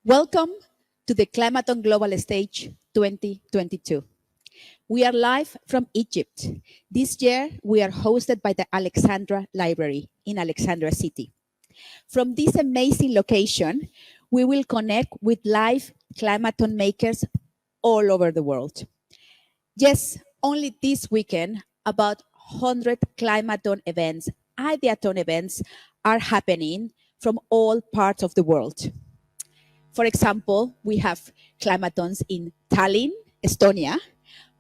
Welcome to the Climate on Global Stage 2022. We are live from Egypt. This year, we are hosted by the Alexandra Library in Alexandria City. From this amazing location, we will connect with live Climaton makers all over the world. Yes, only this weekend, about 100 Climaton events, Ideaton events, are happening from all parts of the world. For example, we have climatons in Tallinn, Estonia,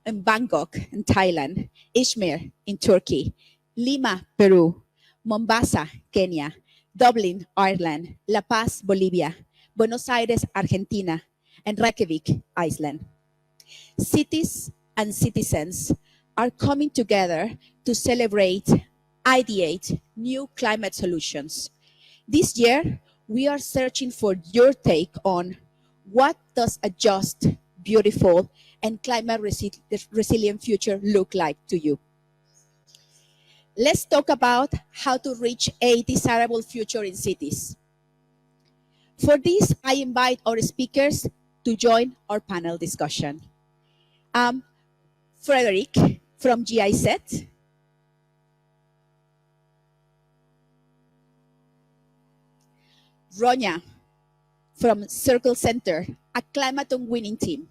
in Bangkok, in Thailand, Izmir, in Turkey, Lima, Peru, Mombasa, Kenya, Dublin, Ireland, La Paz, Bolivia, Buenos Aires, Argentina, and Reykjavik, Iceland. Cities and citizens are coming together to celebrate, ideate new climate solutions. This year, we are searching for your take on what does a just, beautiful, and climate resilient future look like to you. Let's talk about how to reach a desirable future in cities. For this, I invite our speakers to join our panel discussion. Frederick from GIZ, Ronya from Circle Center, a Climaton winning team.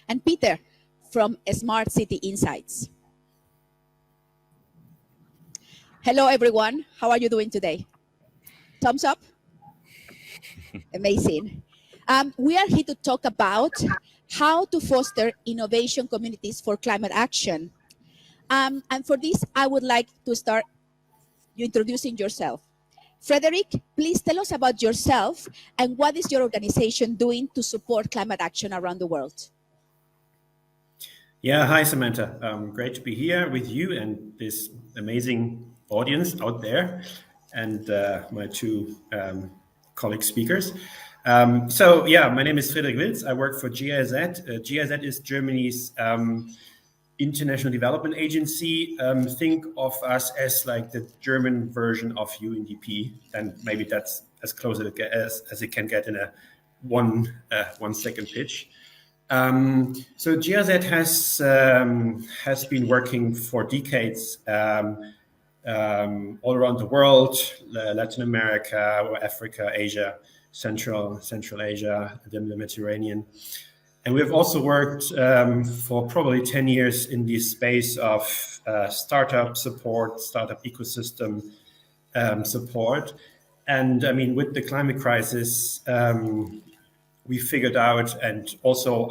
And Peter from Smart City Insights. Hello, everyone. How are you doing today? Thumbs up? Amazing. We are here to talk about how to foster innovation communities for climate action. And for this, I would like to start you introducing yourself. Frederick, please tell us about yourself and what is your organization doing to support climate action around the world? Yeah, hi, Samantha. Great to be here with you and this amazing audience out there and my two colleague speakers. My name is Frederick Wilz. I work for GIZ. GIZ is Germany's international development agency. Think of us as like the German version of UNDP, and maybe that's as close as it can get in a one second pitch. So GIZ has been working for decades all around the world, Latin America, Africa, Asia, Central Asia, the Mediterranean. And we've also worked for probably 10 years in the space of startup support, startup ecosystem support. And I mean, with the climate crisis, we figured out, and also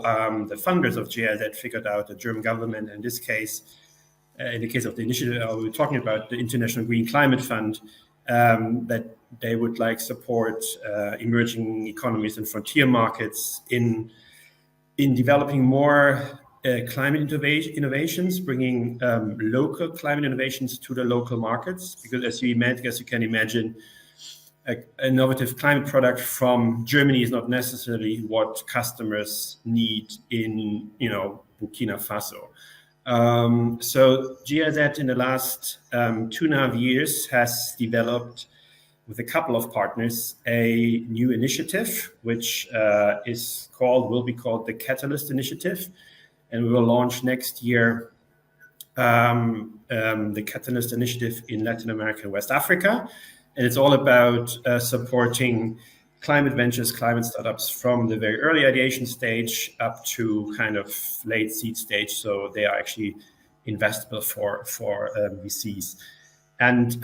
the funders of GIZ figured out, the German government, in this case, in the case of the initiative we were talking about, the International Green Climate Fund, that they would like support emerging economies and frontier markets in developing more climate innovations, bringing local climate innovations to the local markets. Because as you can imagine, an innovative climate product from Germany is not necessarily what customers need in, Burkina Faso. So GIZ in the last 2.5 years has developed, with a couple of partners, a new initiative, which will be called the Catalyst Initiative. And we will launch next year the Catalyst Initiative in Latin America and West Africa. And it's all about supporting climate ventures, climate startups from the very early ideation stage up to kind of late seed stage. So they are actually investable for VCs. And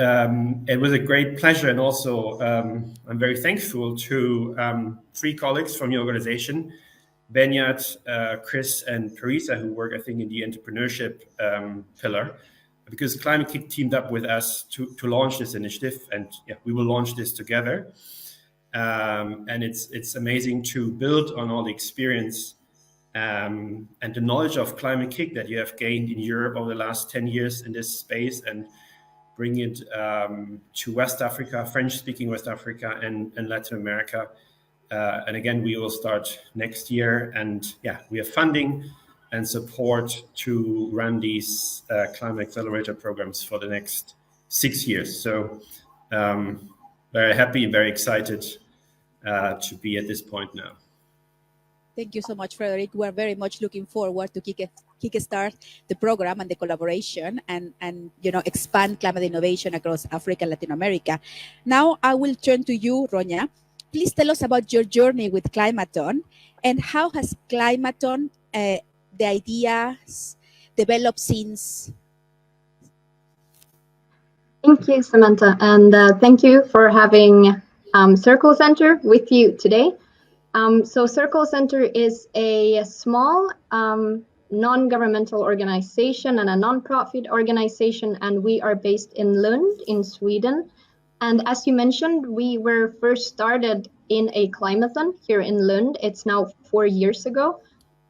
it was a great pleasure. And also, I'm very thankful to 3 colleagues from the organization, Benyat, Chris, and Teresa, who work, I think, in the entrepreneurship pillar, because Climate-KIC teamed up with us to launch this initiative. And yeah, we will launch this together. And it's amazing to build on all the experience and the knowledge of Climate-KIC that you have gained in Europe over the last 10 years in this space, and bring it to West Africa, French-speaking West Africa, and Latin America. And again, we will start next year. And yeah, we have funding and support to run these climate accelerator programs for the next 6 years. So very happy, very excited to be at this point now. Thank you so much, Frederick. We're very much looking forward to kickstart the program and the collaboration and expand climate innovation across Africa and Latin America. Now I will turn to you, Ronya. Please tell us about your journey with Climaton and how has Climaton, the ideas, developed since? Thank you, Samantha, and thank you for having Circle Center with you today. So Circle Center is a small non-governmental organization and a non-profit organization, and we are based in Lund in Sweden. And as you mentioned, we were first started in a climathon here in Lund. It's now 4 years ago.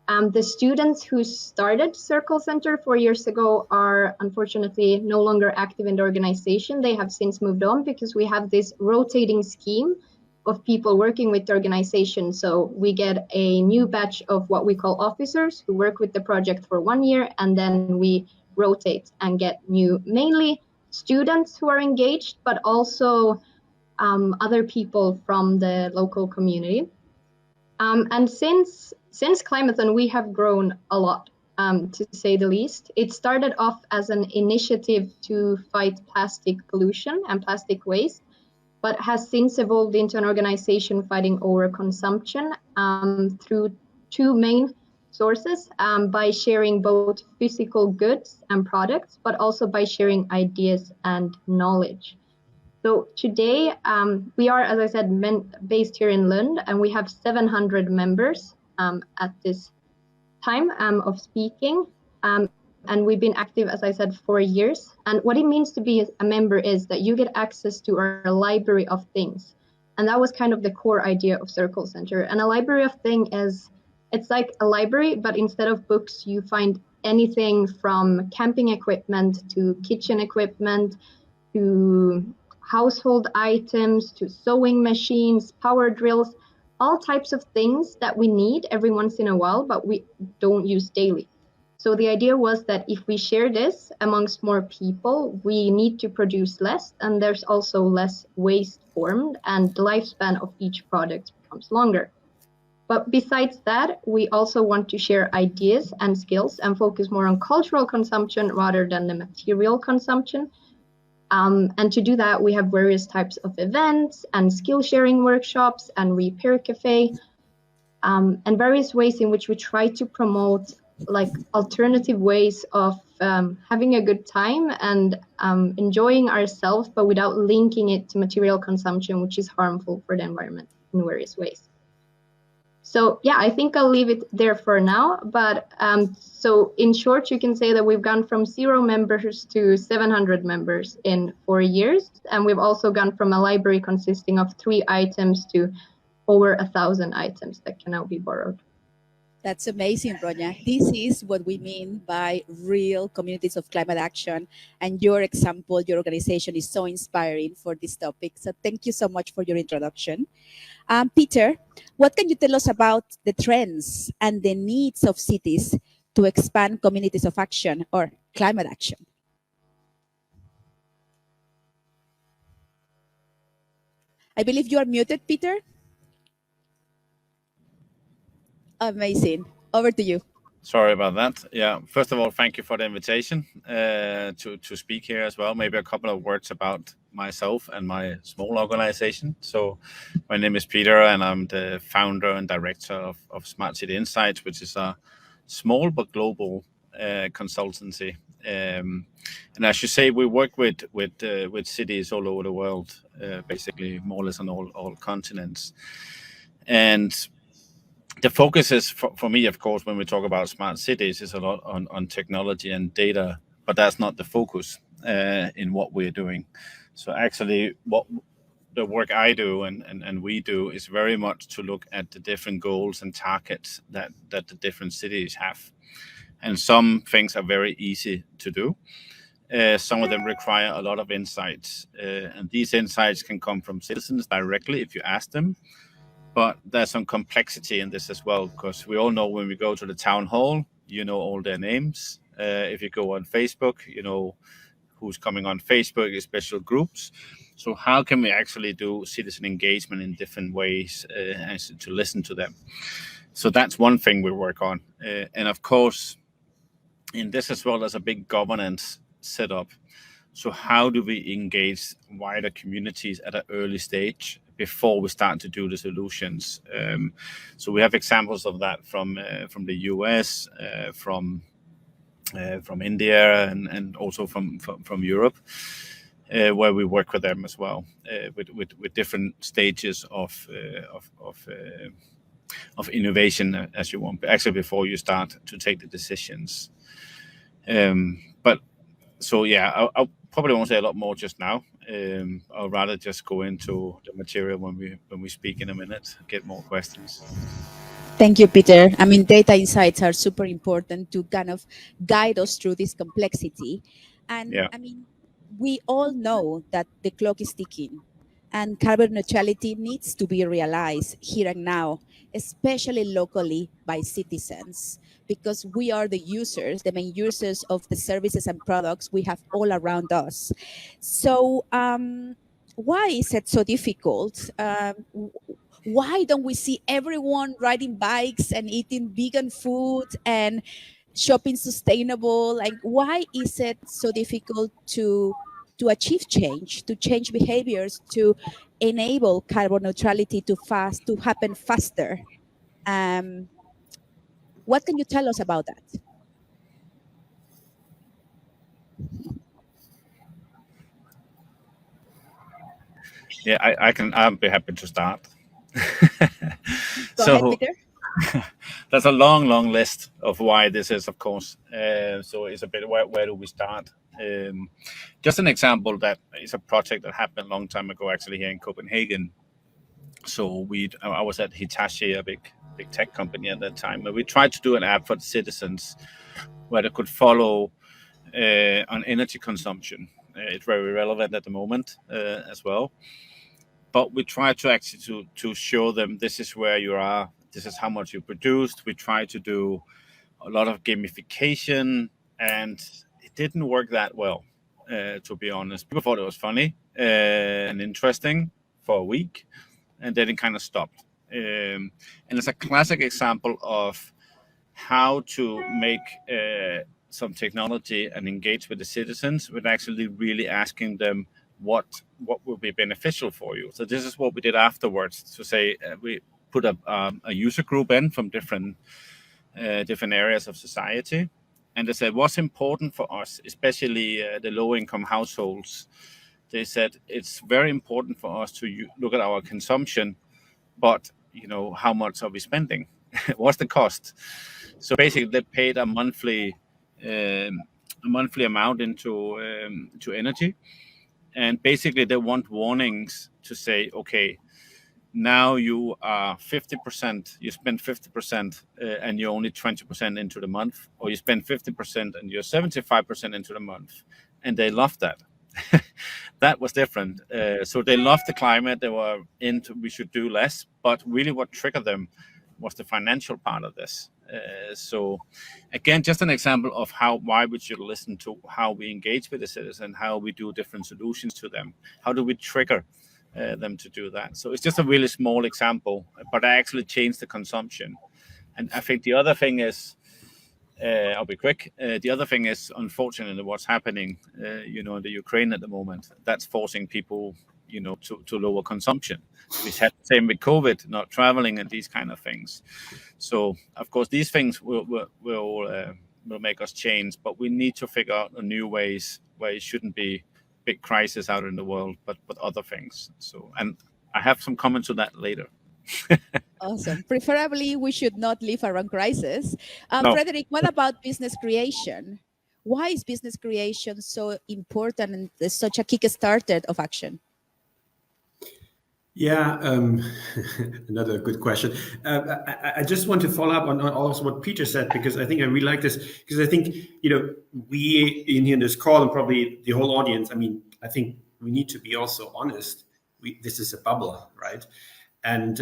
The students who started Circle Center 4 years ago are unfortunately no longer active in the organization. They have since moved on because we have this rotating scheme of people working with the organization. So we get a new batch of what we call officers who work with the project for 1 year, and then we rotate and get new, mainly students who are engaged, but also other people from the local community. And since Climathon, we have grown a lot, to say the least. It started off as an initiative to fight plastic pollution and plastic waste, but has since evolved into an organization fighting overconsumption through two main sources, by sharing both physical goods and products, but also by sharing ideas and knowledge. So today we are, as I said, based here in Lund, and we have 700 members at this time of speaking. And we've been active, as I said, 4 years. And what it means to be a member is that you get access to our library of things. And that was kind of the core idea of Circle Center. And a library of things it's like a library, but instead of books, you find anything from camping equipment to kitchen equipment to household items to sewing machines, power drills, all types of things that we need every once in a while, but we don't use daily. So the idea was that if we share this amongst more people, we need to produce less, and there's also less waste formed, and the lifespan of each product becomes longer. But besides that, we also want to share ideas and skills and focus more on cultural consumption rather than the material consumption. And to do that, we have various types of events and skill sharing workshops and repair cafe, and various ways in which we try to promote like alternative ways of having a good time and enjoying ourselves, but without linking it to material consumption, which is harmful for the environment in various ways. So yeah, I think I'll leave it there for now. But so in short, you can say that we've gone from 0 members to 700 members in 4 years. And we've also gone from a library consisting of 3 items to over 1,000 items that can now be borrowed. That's amazing, Ronya. This is what we mean by real communities of climate action. And your example, your organization is so inspiring for this topic. So thank you so much for your introduction. Peter, what can you tell us about the trends and the needs of cities to expand communities of action or climate action? I believe you are muted, Peter. Amazing. Over to you. Sorry about that. Yeah. First of all, thank you for the invitation to speak here as well. Maybe a couple of words about myself and my small organization. So my name is Peter, and I'm the founder and director of Smart City Insights, which is a small but global consultancy. And as you say, we work with cities all over the world, basically more or less on all continents. And the focus is for me, of course, when we talk about smart cities, is a lot on technology and data, but that's not the focus in what we're doing. So actually, what the work I do and we do is very much to look at the different goals and targets that the different cities have. And some things are very easy to do. Some of them require a lot of insights. And these insights can come from citizens directly if you ask them. But there's some complexity in this as well, because we all know when we go to the town hall, you know all their names. If you go on Facebook, you know who's coming on Facebook, special groups. So how can we actually do citizen engagement in different ways and to listen to them? So that's one thing we work on. And of course, in this as well, there's a big governance setup. So how do we engage wider communities at an early stage before we start to do the solutions? So we have examples of that from the US, from India, and also from Europe, where we work with them as well, with different stages of innovation, as you want, actually before you start to take the decisions. But so yeah, I probably won't say a lot more just now. I'll rather just go into the material when we speak in a minute, get more questions. Thank you, Peter. I mean, data insights are super important to kind of guide us through this complexity. And Yeah. I mean, we all know that the clock is ticking and carbon neutrality needs to be realized here and now, especially locally by citizens, because we are the users, the main users of the services and products we have all around us. So why is it so difficult? Why don't we see everyone riding bikes and eating vegan food and shopping sustainable? Like, why is it so difficult to achieve change, to change behaviors, to enable carbon neutrality to happen faster? What can you tell us about that? Yeah, I'll be happy to start. Go ahead, Peter. There's a long list of why this is, of course. So it's a bit, where do we start? Just an example that is a project that happened a long time ago, actually, here in Copenhagen. So I was at Hitachi, a big tech company at that time, where we tried to do an app for the citizens where they could follow on energy consumption. It's very relevant at the moment as well. But we try to actually to show them this is where you are, this is how much you produced. We try to do a lot of gamification, and it didn't work that well, to be honest. People thought it was funny and interesting for a week, and then it kind of stopped. And it's a classic example of how to make some technology and engage with the citizens with actually really asking them what will be beneficial for you. So this is what we did afterwards, to say we put a user group in from different areas of society, and they said what's important for us, especially the low-income households. They said it's very important for us to look at our consumption, but how much are we spending? What's the cost? So basically, they paid a monthly amount into energy. And basically, they want warnings to say, okay, now you are 50%, you spend 50% and you're only 20% into the month, or you spend 50% and you're 75% into the month. And they loved that. That was different. So they loved the climate. They were into we should do less, but really what triggered them was the financial part of this. So again, just an example of why we should listen to how we engage with the citizen, how we do different solutions to them, how do we trigger them to do that. So it's just a really small example, but I actually changed the consumption. And I think the other thing is, I'll be quick. The other thing is, unfortunately, what's happening, in the Ukraine at the moment, that's forcing people, to lower consumption. We had the same with COVID, not traveling and these kind of things. So, of course, these things will make us change, but we need to figure out new ways where it shouldn't be big crisis out in the world, but other things. So, and I have some comments on that later. Awesome. Preferably, we should not live around crisis. No. Frederick, what about business creation? Why is business creation so important and such a kickstarter of action? Yeah, another good question. I just want to follow up on also what Peter said, because I think I really like this, because I think, we in this call, and probably the whole audience, I think we need to be also honest. This is a bubble, right? And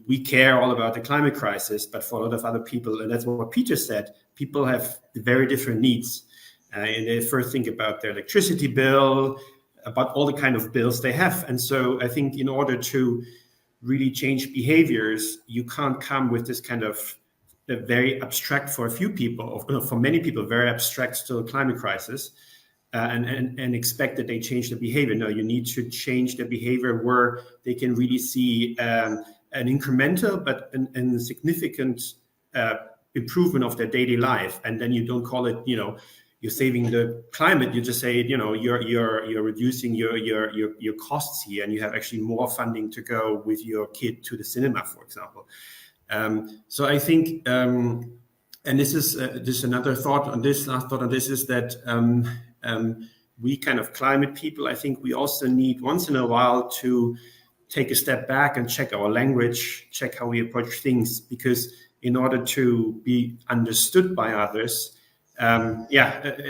we care all about the climate crisis, but for a lot of other people, and that's what Peter said, people have very different needs. And they first think about their electricity bill, about all the kind of bills they have. And so I think in order to really change behaviors, you can't come with this kind of very abstract, for a few people, or for many people, very abstract still climate crisis, and expect that they change their behavior. No, you need to change their behavior where they can really see an incremental but a significant improvement of their daily life. And then you don't call it, you're saving the climate. You just say, you're reducing your costs here, and you have actually more funding to go with your kid to the cinema, for example. So I think, and this is another thought on this. Last thought on this is that we kind of climate people, I think we also need once in a while to take a step back and check our language, check how we approach things, because in order to be understood by others,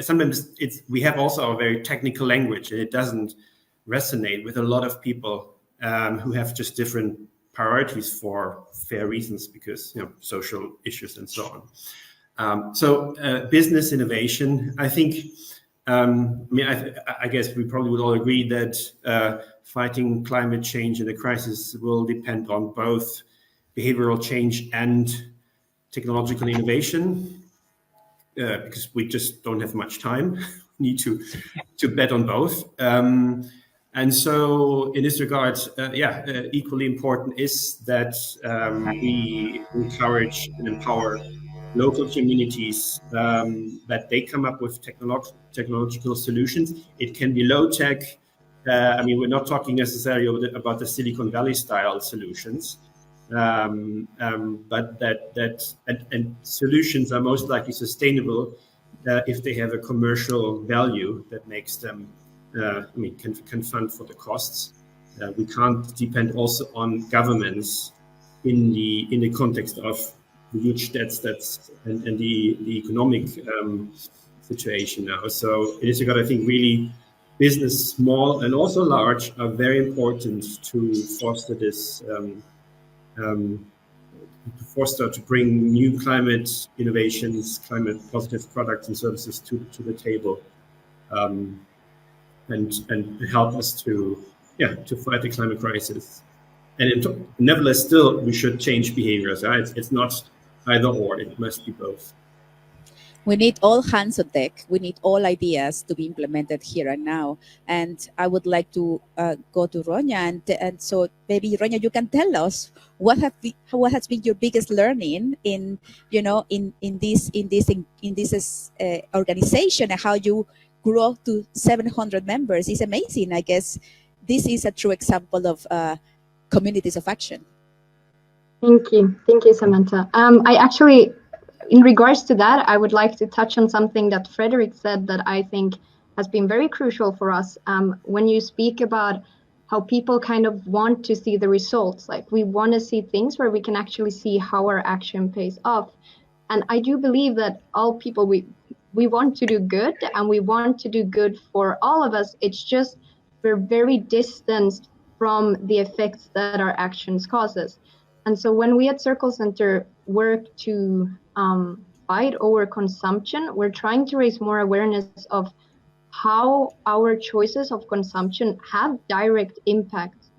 sometimes we have also a very technical language, and it doesn't resonate with a lot of people who have just different priorities for fair reasons, because social issues and so on. So business innovation, I think. I guess we probably would all agree that fighting climate change and the crisis will depend on both behavioral change and technological innovation, because we just don't have much time. We need to bet on both. And so in this regard, equally important is that we encourage and empower local communities, that they come up with technological solutions. It can be low tech. We're not talking necessarily about the Silicon Valley style solutions, but that solutions are most likely sustainable if they have a commercial value that makes them can fund for the costs. We can't depend also on governments in the context of the huge debts and the economic situation now. So in this regard, I think really business, small and also large, are very important to foster this, to bring new climate innovations, climate positive products and services to the table, and help us to fight the climate crisis. And nevertheless, still, we should change behaviors. Right? It's not either or; it must be both. We need all hands on deck. We need all ideas to be implemented here and now. And I would like to go to Ronya, and so maybe Ronya, you can tell us what has been your biggest learning in this organization, and how you grow to 700 members. Is amazing. I guess this is a true example of communities of action. Thank you, Samantha. I actually, in regards to that, I would like to touch on something that Frederick said that I think has been very crucial for us. When you speak about how people kind of want to see the results, like we want to see things where we can actually see how our action pays off. And I do believe that all people, we want to do good, and we want to do good for all of us. It's just we're very distanced from the effects that our actions causes. And so when we at Circle Center work to fight overconsumption, we're trying to raise more awareness of how our choices of consumption have direct impact.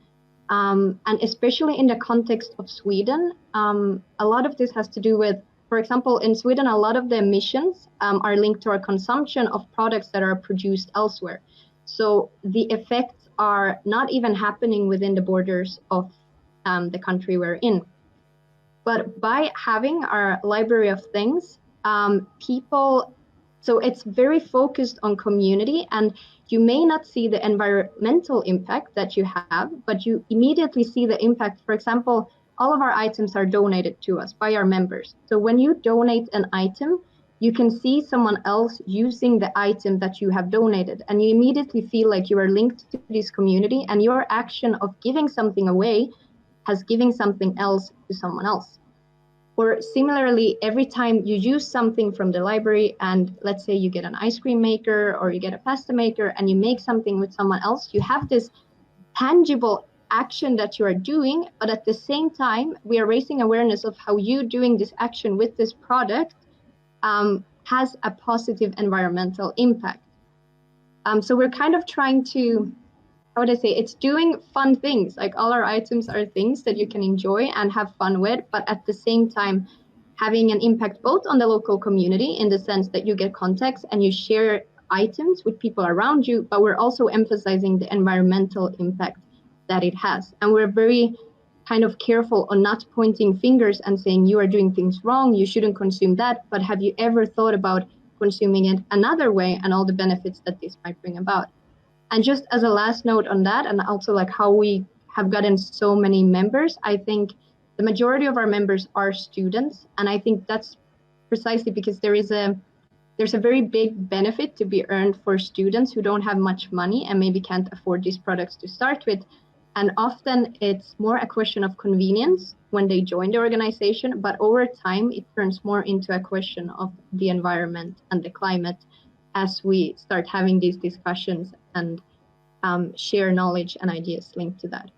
And especially in the context of Sweden, a lot of this has to do with, for example, in Sweden, a lot of the emissions are linked to our consumption of products that are produced elsewhere. So the effects are not even happening within the borders of the country we're in. But by having our library of things, so it's very focused on community, and you may not see the environmental impact that you have, but you immediately see the impact. For example, all of our items are donated to us by our members. So when you donate an item, you can see someone else using the item that you have donated, and you immediately feel like you are linked to this community, and your action of giving something away has given something else to someone else. Or similarly, every time you use something from the library, and let's say you get an ice cream maker or you get a pasta maker and you make something with someone else, you have this tangible action that you are doing, but at the same time, we are raising awareness of how you doing this action with this product has a positive environmental impact. So we're kind of trying to how would I say, it's doing fun things. Like all our items are things that you can enjoy and have fun with, but at the same time having an impact both on the local community in the sense that you get context and you share items with people around you, but we're also emphasizing the environmental impact that it has. And we're very kind of careful on not pointing fingers and saying you are doing things wrong, you shouldn't consume that, but have you ever thought about consuming it another way and all the benefits that this might bring about? And just as a last note on that, and also like how we have gotten so many members, I think the majority of our members are students. And I think that's precisely because there's a very big benefit to be earned for students who don't have much money and maybe can't afford these products to start with. And often it's more a question of convenience when they join the organization, but over time it turns more into a question of the environment and the climate as we start having these discussions and share knowledge and ideas linked to that.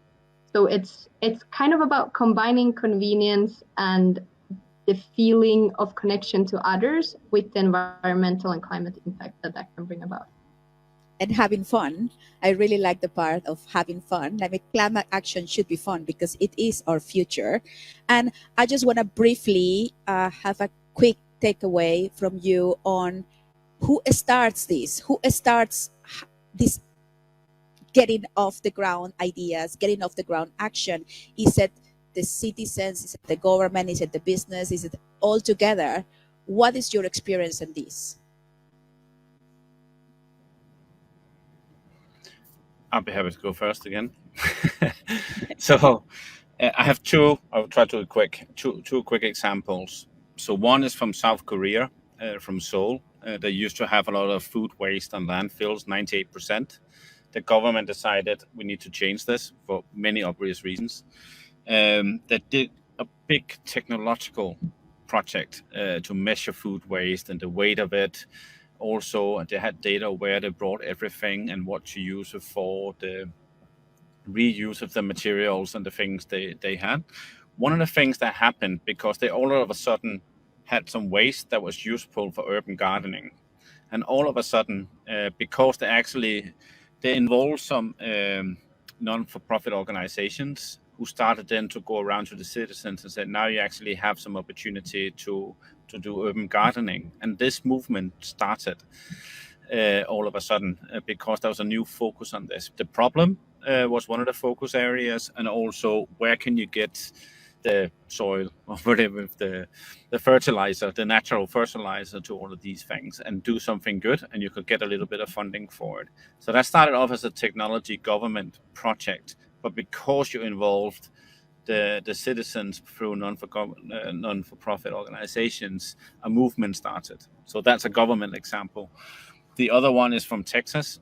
So it's kind of about combining convenience and the feeling of connection to others with the environmental and climate impact that can bring about. And having fun. I really like the part of having fun. I mean, climate action should be fun because it is our future. And I just want to briefly have a quick takeaway from you on who starts this, this getting off the ground ideas, getting off the ground action. Is it the citizens? Is it the government? Is it the business? Is it all together? What is your experience in this? I'll be happy to go first again. So I have I'll try to be two quick examples. So one is from South Korea, from Seoul. They used to have a lot of food waste on landfills, 98%. The government decided we need to change this for many obvious reasons. They did a big technological project to measure food waste and the weight of it. Also, they had data where they brought everything and what to use it for, the reuse of the materials and the things they had. One of the things that happened, because they all of a sudden had some waste that was useful for urban gardening. And all of a sudden, because they involved some non-for-profit organizations who started then to go around to the citizens and said, now you actually have some opportunity to do urban gardening. And this movement started all of a sudden because there was a new focus on this. The problem was one of the focus areas, and also where can you get the soil or whatever, the fertilizer, the natural fertilizer to all of these things and do something good, and you could get a little bit of funding for it. So that started off as a technology government project, but because you involved the citizens through non-for-profit organizations, a movement started. So that's a government example. The other one is from Texas,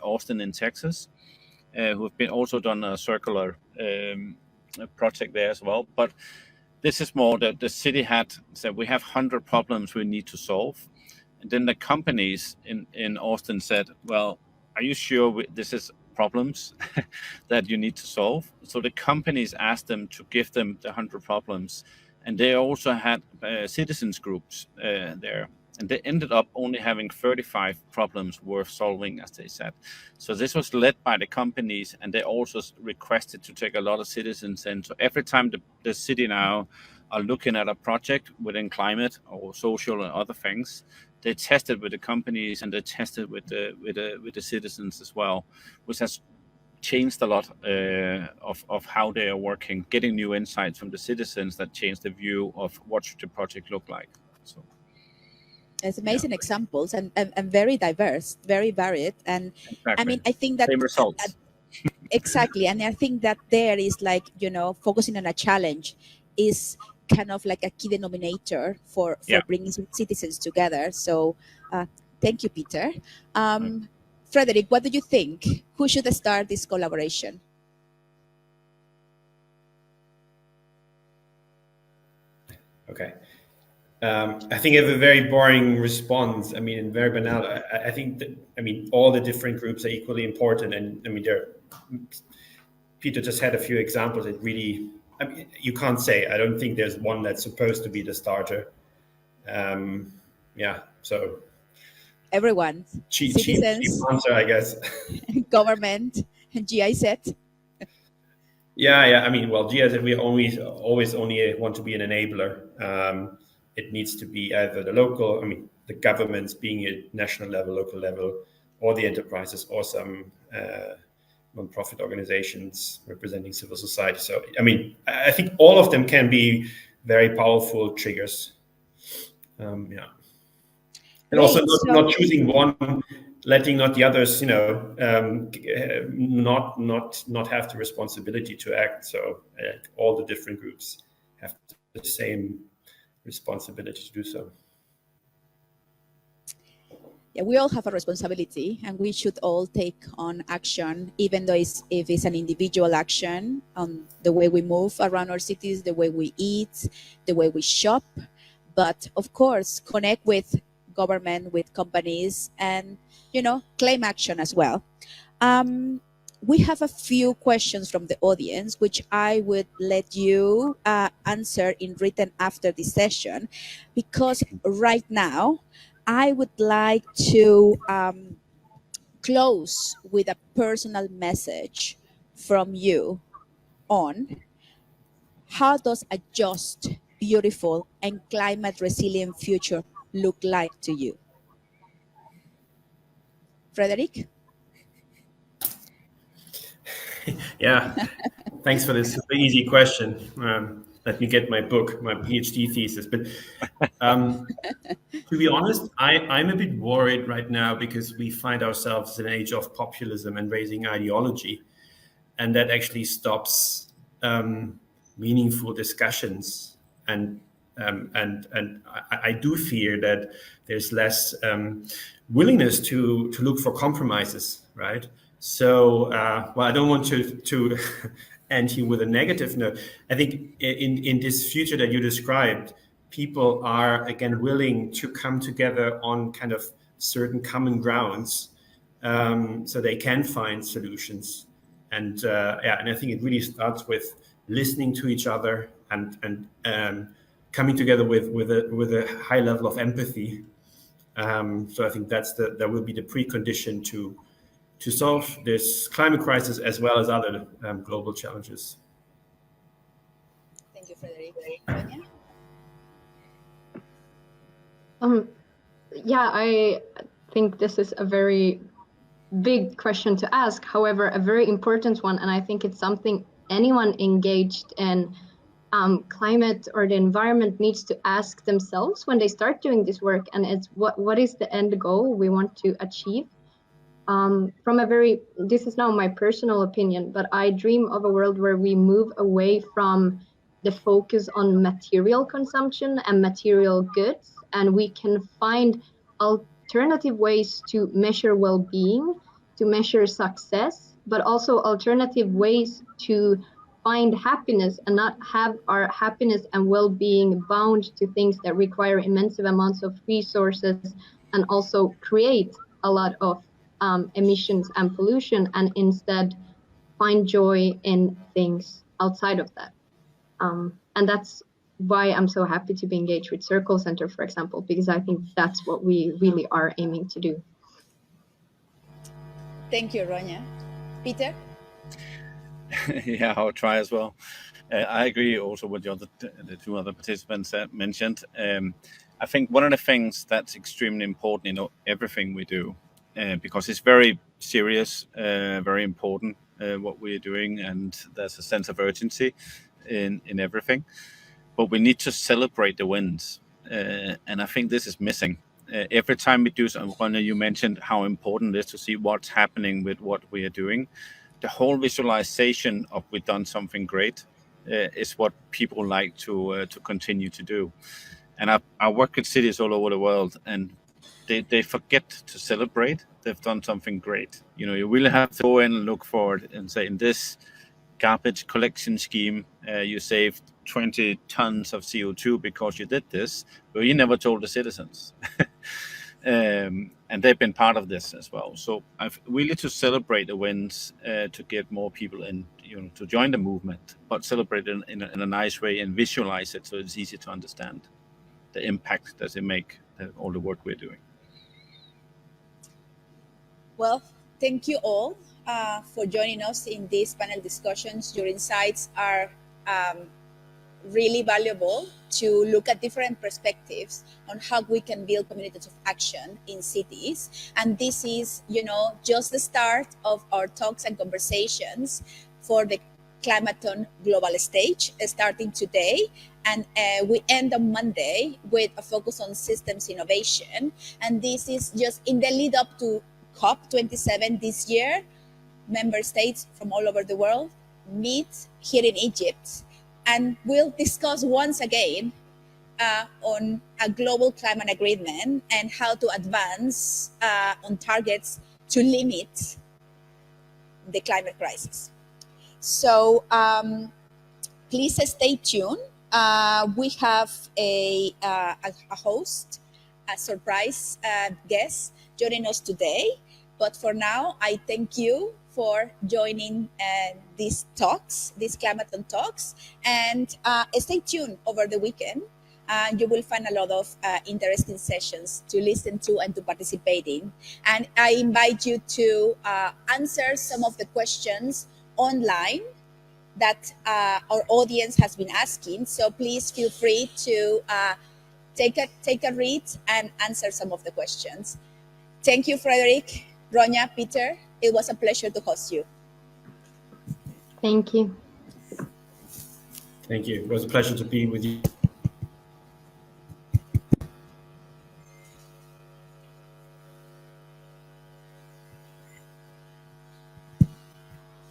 Austin in Texas, who have been also done a circular project there as well. But this is more that the city had said, we have 100 problems we need to solve. And then the companies in Austin said, well, are you sure this is problems that you need to solve? So the companies asked them to give them the 100 problems. And they also had citizens groups there. And they ended up only having 35 problems worth solving, as they said. So this was led by the companies, and they also requested to take a lot of citizens in. So every time the city now are looking at a project within climate or social and other things, they tested with the companies and they tested with the citizens as well, which has changed a lot of how they are working, getting new insights from the citizens that change the view of what should the project look like. So. It's amazing examples and very diverse, very varied. And exactly. I mean, I think that... Same results. Exactly. And I think that there is like, focusing on a challenge is kind of like a key denominator for bringing citizens together. So thank you, Peter. Frederick, what do you think? Who should start this collaboration? Okay. I think I have a very boring response. I mean, very banal. I think that, all the different groups are equally important. And Peter just had a few examples. It really, you can't say. I don't think there's one that's supposed to be the starter. Everyone, cheap citizens, answer, I guess. Government, GIZ? Yeah. I mean, well, GIZ, we always only want to be an enabler. It needs to be either the governments being at national level, local level, or the enterprises, or some non-profit organizations representing civil society. So, I mean, I think all of them can be very powerful triggers. Yeah. And also not choosing one, letting not the others, not have the responsibility to act. So all the different groups have the same responsibility to do so. Yeah, we all have a responsibility, and we should all take on action, even though if it's an individual action on the way we move around our cities, the way we eat, the way we shop. But of course, connect with government, with companies, and claim action as well. We have a few questions from the audience, which I would let you answer in written after this session, because right now I would like to close with a personal message from you on how does a just, beautiful, and climate resilient future look like to you? Frederick? Yeah, thanks for this super easy question. Let me get my book, my PhD thesis. But to be honest, I'm a bit worried right now because we find ourselves in an age of populism and raising ideology, and that actually stops meaningful discussions. And I do fear that there's less willingness to look for compromises, right? So, well, I don't want to end here with a negative note. I think in this future that you described, people are again willing to come together on kind of certain common grounds, so they can find solutions. And and I think it really starts with listening to each other and coming together with a high level of empathy. So I think that will be the precondition to solve this climate crisis as well as other global challenges. Thank you, Frederick. Anya? Yeah, I think this is a very big question to ask. However, a very important one, and I think it's something anyone engaged in climate or the environment needs to ask themselves when they start doing this work. And it's what is the end goal we want to achieve? This is now my personal opinion, but I dream of a world where we move away from the focus on material consumption and material goods, and we can find alternative ways to measure well-being, to measure success, but also alternative ways to find happiness and not have our happiness and well-being bound to things that require immense amounts of resources and also create a lot of emissions and pollution, and instead find joy in things outside of that. And that's why I'm so happy to be engaged with Circle Center, for example, because I think that's what we really are aiming to do. Thank you, Ronya. Peter? Yeah, I'll try as well. I agree also with the two other participants that mentioned. I think one of the things that's extremely important in everything we do, because it's very serious, very important what we're doing, and there's a sense of urgency in everything. But we need to celebrate the wins, and I think this is missing. Every time we do something, you mentioned how important it is to see what's happening with what we are doing. The whole visualization of we've done something great is what people like to continue to do. And I work with cities all over the world, and they forget to celebrate. They've done something great. You really have to go in and look for it and say, in this garbage collection scheme, you saved 20 tons of CO2 because you did this, but you never told the citizens. And they've been part of this as well. So I've really to celebrate the wins to get more people in, to join the movement, but celebrate it in a nice way and visualize it so it's easy to understand the impact that they make, all the work we're doing. Well, thank you all. for joining us in these panel discussions. Your insights are really valuable to look at different perspectives on how we can build communities of action in cities. And this is, just the start of our talks and conversations for the Climate-KIC global stage, starting today. And we end on Monday with a focus on systems innovation. And this is just in the lead up to COP27 this year. Member states from all over the world meet here in Egypt, and we'll discuss once again on a global climate agreement and how to advance on targets to limit the climate crisis. So please stay tuned. We have a host, a surprise guest joining us today. But for now, I thank you for joining these talks, these Climate-KIC talks, and stay tuned over the weekend. You will find a lot of interesting sessions to listen to and to participate in. And I invite you to answer some of the questions online that our audience has been asking. So please feel free to take a read and answer some of the questions. Thank you, Frederick, Ronya, Peter. It was a pleasure to host you. Thank you. Thank you. It was a pleasure to be with you.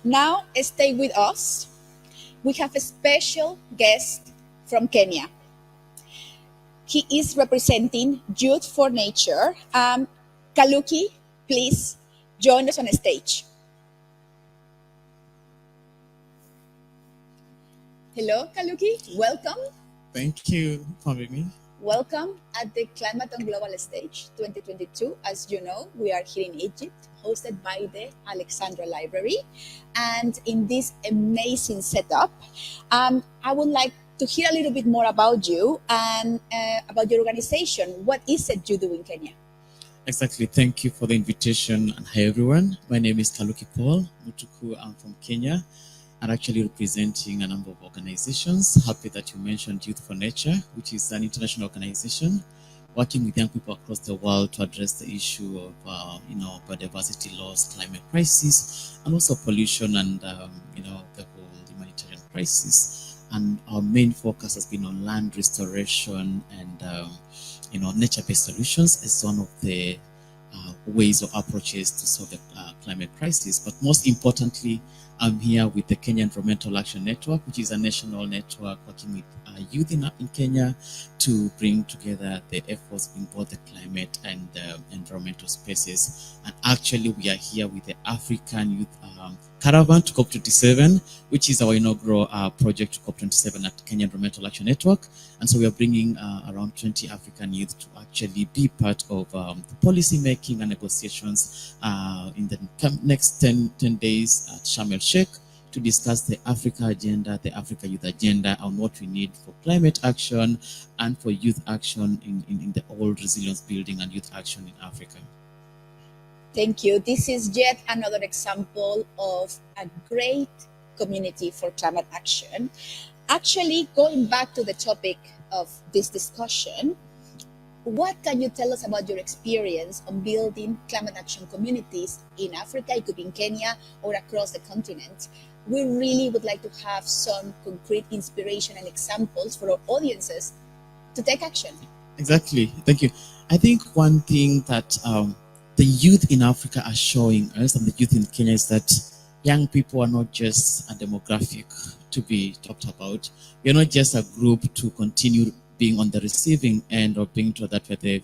Now, stay with us. We have a special guest from Kenya. He is representing Youth for Nature. Kaluki, please join us on stage. Hello, Kaluki. Welcome. Thank you for having me. Welcome at the Climate-KIC Global Stage 2022. As you know, we are here in Egypt, hosted by the Alexandra Library. And in this amazing setup, I would like to hear a little bit more about you and about your organization. What is it you do in Kenya? Exactly. Thank you for the invitation. And hi, everyone. My name is Kaluki Paul Mutuku. I'm from Kenya and actually representing a number of organizations. Happy that you mentioned Youth for Nature, which is an international organization working with young people across the world to address the issue of, biodiversity loss, climate crisis, and also pollution and, the whole humanitarian crisis. And our main focus has been on land restoration and, nature-based solutions as one of the ways or approaches to solve the climate crisis. But most importantly, I'm here with the Kenya Environmental Action Network, which is a national network working with youth in Kenya to bring together the efforts in both the climate and environmental spaces. And actually, we are here with the African Youth Caravan to COP27, which is our inaugural project to COP27 at Kenya Environmental Action Network. And so we are bringing around 20 African youth to actually be part of the policy making and negotiations in the next 10 days at Sharm el-Sheikh to discuss the Africa agenda, the Africa Youth Agenda, and what we need for climate action and for youth action in the whole resilience building and youth action in Africa. Thank you. This is yet another example of a great community for climate action. Actually, going back to the topic of this discussion, what can you tell us about your experience on building climate action communities in Africa? It could be in Kenya or across the continent. We really would like to have some concrete inspiration and examples for our audiences to take action. Exactly. Thank you. I think one thing that the youth in Africa are showing us, and the youth in Kenya, is that young people are not just a demographic to be talked about. We are not just a group to continue being on the receiving end or being told that we're the,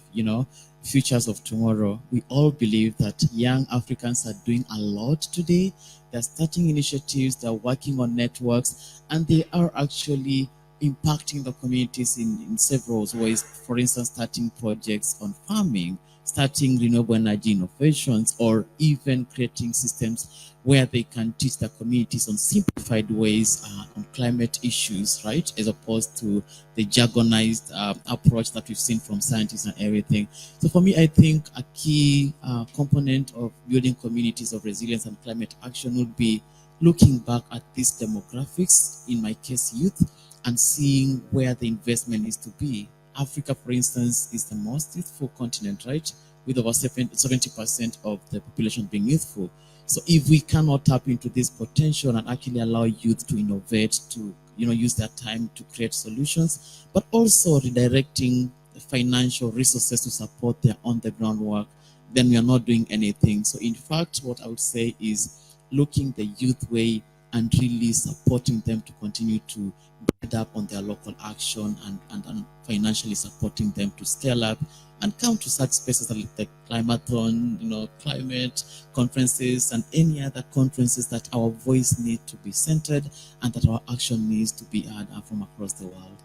futures of tomorrow. We all believe that young Africans are doing a lot today. They're starting initiatives, they're working on networks, and they are actually impacting the communities in several ways. For instance, starting projects on farming, starting renewable energy innovations, or even creating systems where they can teach their communities on simplified ways on climate issues, right? As opposed to the jargonized approach that we've seen from scientists and everything. So for me, I think a key component of building communities of resilience and climate action would be looking back at these demographics, in my case, youth, and seeing where the investment is to be. Africa, for instance, is the most youthful continent, right? With over 70% of the population being youthful. So if we cannot tap into this potential and actually allow youth to innovate, to use their time to create solutions, but also redirecting the financial resources to support their on-the-ground work, then we are not doing anything. So in fact, what I would say is looking the youth way and really supporting them to continue to build up on their local action and financially supporting them to scale up and come to such spaces like the Climathon, climate conferences and any other conferences that our voice needs to be centered and that our action needs to be heard from across the world.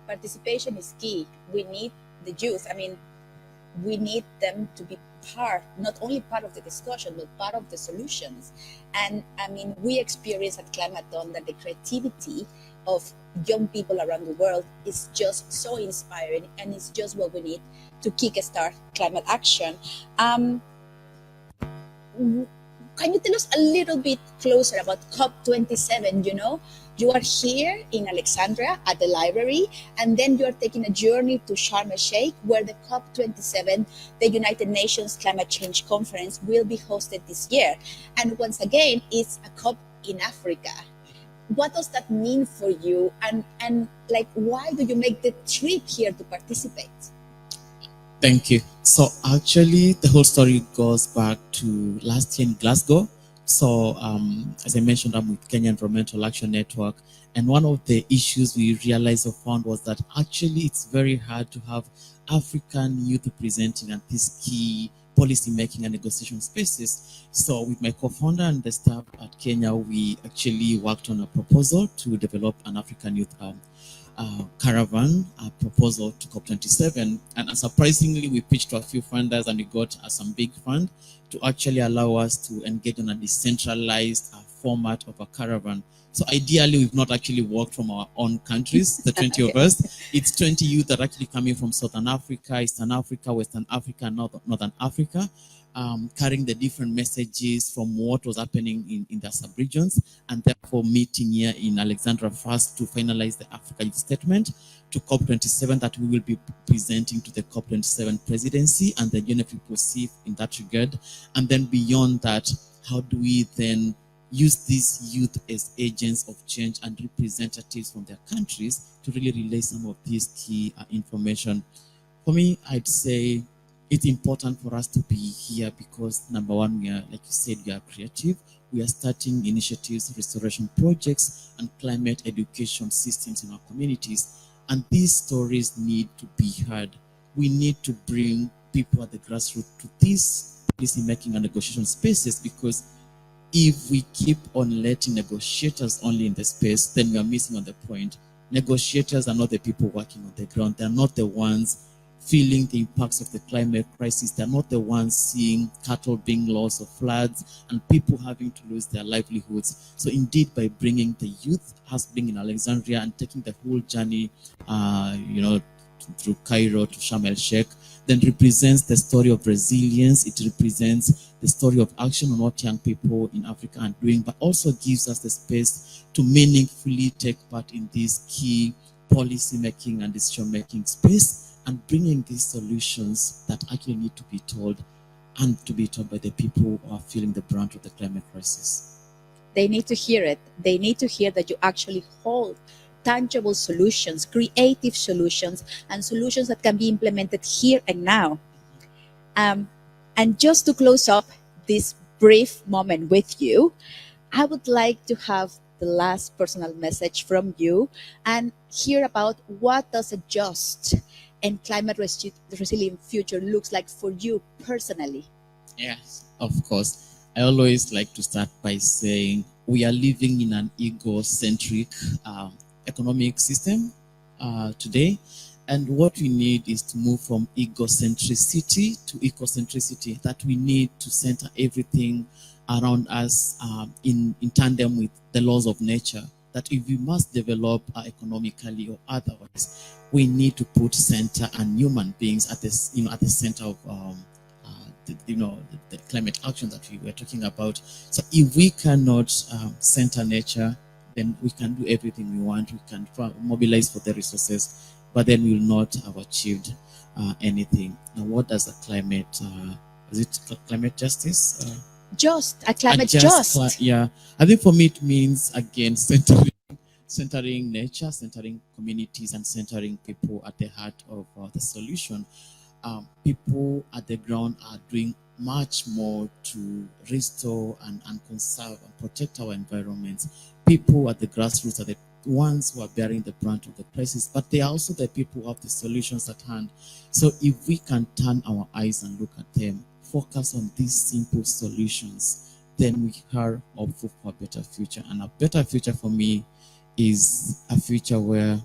Participation is key. We need the youth. I mean, we need them to be not only part of the discussion, but part of the solutions. And I mean, we experience at Climathon that the creativity of young people around the world is just so inspiring, and it's just what we need to kickstart climate action. Can you tell us a little bit closer about COP27? You are here in Alexandria at the library, and then you are taking a journey to Sharm el-Sheikh, where the COP27, the United Nations Climate Change Conference, will be hosted this year. And once again, it's a COP in Africa. What does that mean for you? And why do you make the trip here to participate? Thank you. So actually, the whole story goes back to last year in Glasgow. So as I mentioned, I'm with Kenya Environmental Action Network. And one of the issues we realized or found was that actually it's very hard to have African youth representing at these key policy making and negotiation spaces. So with my co-founder and the staff at Kenya, we actually worked on a proposal to develop an African youth caravan proposal to COP27, and surprisingly we pitched to a few funders and we got some big fund to actually allow us to engage on a decentralized format of a caravan. So ideally we've not actually worked from our own countries, the 20 of us. It's 20 youth that are actually coming from Southern Africa, Eastern Africa, Western Africa, and Northern Africa, carrying the different messages from what was happening in their sub-regions, and therefore meeting here in Alexandria first to finalize the Africa Youth Statement to COP27 that we will be presenting to the COP27 presidency and the UNFP POSIF in that regard. And then beyond that, how do we then use these youth as agents of change and representatives from their countries to really relay some of these key information? For me, I'd say it's important for us to be here because, number one, we are, like you said, we are creative. We are starting initiatives, restoration projects, and climate education systems in our communities. And these stories need to be heard. We need to bring people at the grassroots to these policy making and negotiation spaces, because if we keep on letting negotiators only in the space, then we are missing on the point. Negotiators are not the people working on the ground. They're not the ones feeling the impacts of the climate crisis. They're not the ones seeing cattle being lost or floods and people having to lose their livelihoods. So indeed, by bringing the youth, us being in Alexandria and taking the whole journey, through Cairo to Sharm el-Sheikh, then represents the story of resilience. It represents the story of action on what young people in Africa are doing, but also gives us the space to meaningfully take part in this key policy making and decision making space, and bringing these solutions that actually need to be told, and to be told by the people who are feeling the brunt of the climate crisis. They need to hear it. They need to hear that you actually hold tangible solutions, creative solutions, and solutions that can be implemented here and now. And just to close up this brief moment with you, I would like to have the last personal message from you and hear about what does a just and climate resilient future looks like for you personally. Yes, of course. I always like to start by saying we are living in an egocentric economic system today, And what we need is to move from egocentricity to ecocentricity, that we need to center everything around us in tandem with the laws of nature. That if we must develop economically or otherwise, we need to put center and human beings at this, at the center of the climate action that we were talking about. So if we cannot center nature, then we can do everything we want. We can mobilize for the resources, but then we will not have achieved anything. Now, what does the climate? Is it climate justice? Climate just. Yeah, I think for me it means again centering nature, centering communities, and centering people at the heart of the solution. People at the ground are doing much more to restore and conserve and protect our environments. People at the grassroots are the ones who are bearing the brunt of the crisis, but they are also the people who have the solutions at hand. So if we can turn our eyes and look at them, focus on these simple solutions, then we are hopeful for a better future. And a better future for me is a future where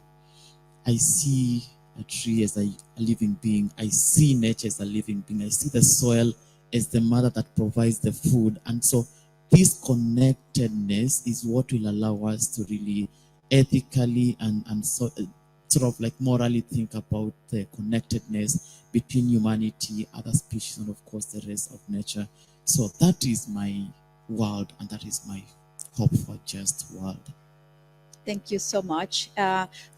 I see a tree as a living being. I see nature as a living being. I see the soil as the mother that provides the food. And so this connectedness is what will allow us to really ethically and sort of like morally think about the connectedness between humanity, other species, and of course the rest of nature. So that is my world, and that is my hope for a just world. Thank you so much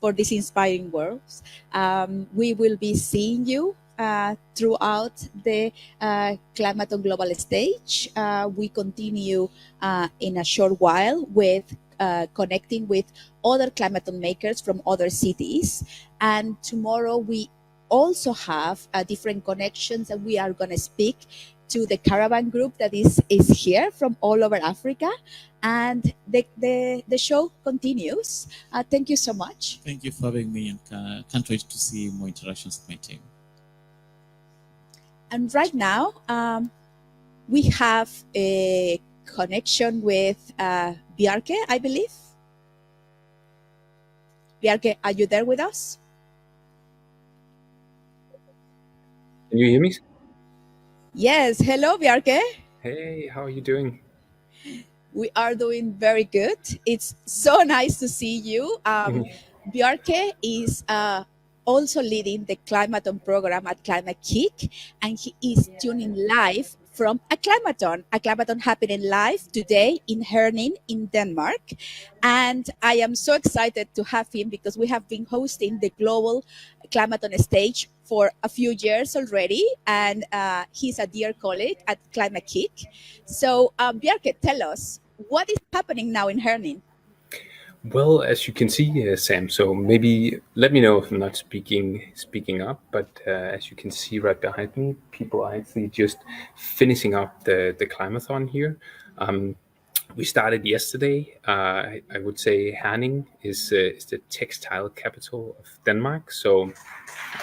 for these inspiring words. We will be seeing you throughout the Climate on Global stage. We continue in a short while with connecting with other climate makers from other cities. And tomorrow we also have different connections, and we are going to speak to the caravan group that is here from all over Africa. And the show continues. Thank you so much. Thank you for having me, and can't wait to see more interactions with my team. And right now, we have a connection with Bjarke, I believe. Bjarke, are you there with us? Can you hear me? Yes. Hello, Bjarke. Hey, how are you doing? We are doing very good. It's so nice to see you. Bjarke is also leading the Climate-on program at Climate-KIC, and he is tuning live from a Climate-on happening live today in Herning in Denmark. And I am so excited to have him because we have been hosting the global Climate-on stage for a few years already, and he's a dear colleague at Climate-KIC. So Bjarke, tell us, what is happening now in Herning? Well, as you can see, Sam, so maybe let me know if I'm not speaking up, but as you can see right behind me, people are actually just finishing up the Climate-on here. We started yesterday. I would say Herning is the textile capital of Denmark. So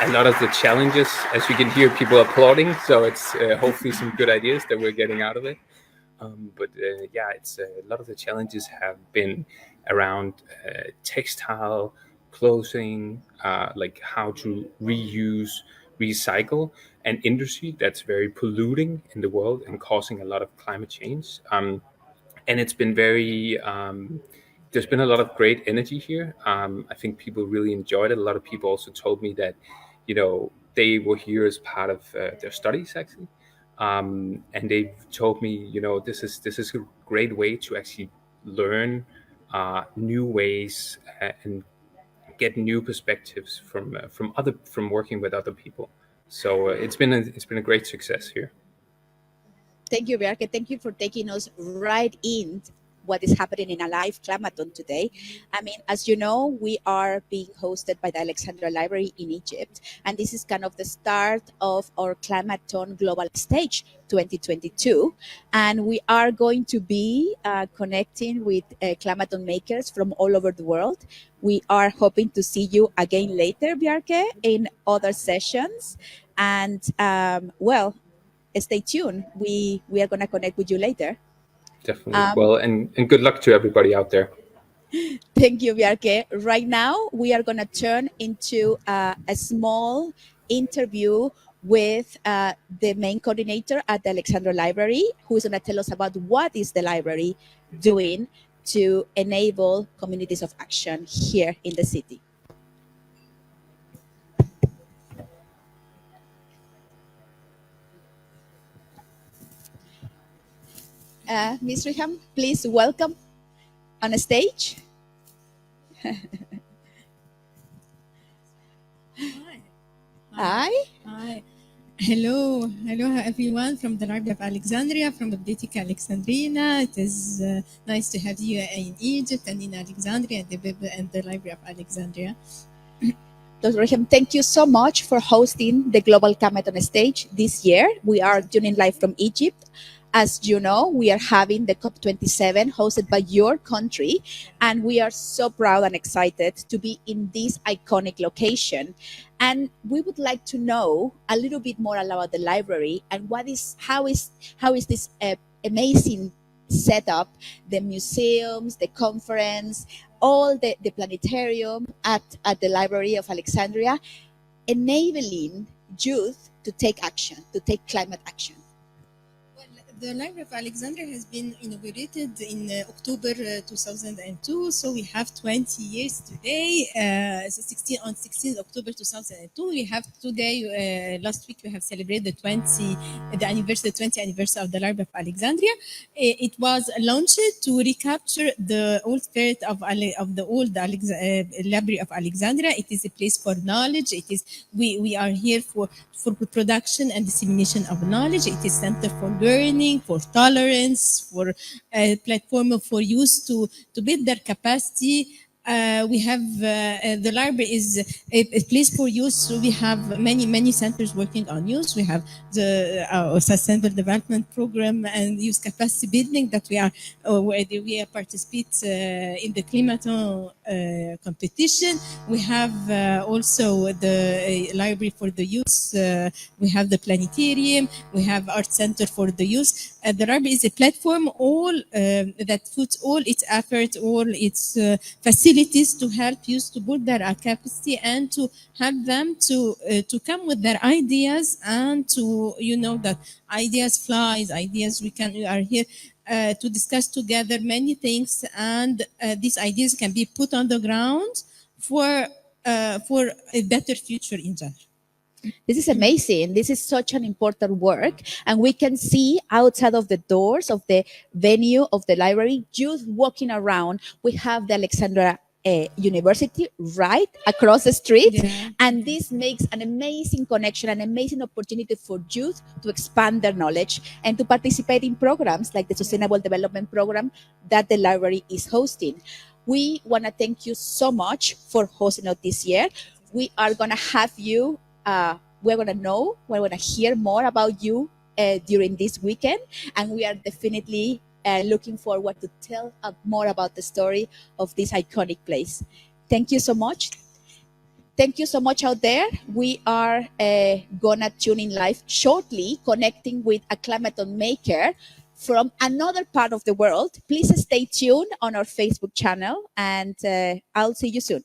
a lot of the challenges, as you can hear, people applauding. So it's hopefully some good ideas that we're getting out of it. But it's a lot of the challenges have been around textile, clothing, like how to reuse, recycle, and industry that's very polluting in the world and causing a lot of climate change. And it's been very, there's been a lot of great energy here. I think people really enjoyed it. A lot of people also told me that, they were here as part of their studies actually. And they've told me, this is a great way to actually learn new ways and get new perspectives from working with other people. So it's been a great success here. Thank you, Bjarke. Thank you for taking us right in what is happening in a live Climate-on today. I mean, as you know, we are being hosted by the Alexandria Library in Egypt, and this is kind of the start of our Climate-on Global Stage 2022, and we are going to be connecting with Climate-on makers from all over the world. We are hoping to see you again later, Bjarke, in other sessions, and stay tuned. We are going to connect with you later. Definitely. Well, and good luck to everybody out there. Thank you, Bjarke. Right now, we are going to turn into a small interview with the main coordinator at the Alexandra Library, who is going to tell us about what is the library doing to enable communities of action here in the city. Ms. Riham, please welcome on the stage. Hi. Hi. Hello everyone from the Library of Alexandria, from the Biblioteca Alexandrina. It is nice to have you in Egypt and in Alexandria and the Library of Alexandria. Dr. Riham, thank you so much for hosting the Global Climate on Stage this year. We are tuning live from Egypt. As you know, we are having the COP27 hosted by your country, and we are so proud and excited to be in this iconic location. And we would like to know a little bit more about the library and how is this amazing setup, the museums, the conference, all the planetarium at the Library of Alexandria, enabling youth to take action, to take climate action. The Library of Alexandria has been inaugurated in October 2002, so we have 20 years today. On 16th October 2002, we have today. Last week we have celebrated the 20th anniversary of the Library of Alexandria. It was launched to recapture the old spirit of the old Library of Alexandria. It is a place for knowledge. We are here for production and dissemination of knowledge. It is center for learning, for tolerance, for a platform for youth to build their capacity. We have the library is a place for youth. So we have many centers working on youth. We have the sustainable development program and youth capacity building that we participate in the Climate-KIC competition. We have also the library for the youth. We have the planetarium. We have art center for the youth. The library is a platform that puts all its effort, all its facilities to help youth to build their capacity and to help them to come with their ideas and to that ideas flies, ideas we are here to discuss together many things, and these ideas can be put on the ground for a better future in general. This is amazing. This is such an important work. And we can see outside of the doors of the venue of the library, youth walking around. We have the Alexandra University right across the street. Yeah. And this makes an amazing connection, an amazing opportunity for youth to expand their knowledge and to participate in programs like the Sustainable Development Program that the library is hosting. We want to thank you so much for hosting us this year. We are going to have you we're going to hear more about you during this weekend, and we are definitely looking forward to tell more about the story of this iconic place. Thank you so much. Thank you so much out there. We are gonna tune in live shortly, connecting with a Climate-KIC maker from another part of the world. Please stay tuned on our Facebook channel, and I'll see you soon.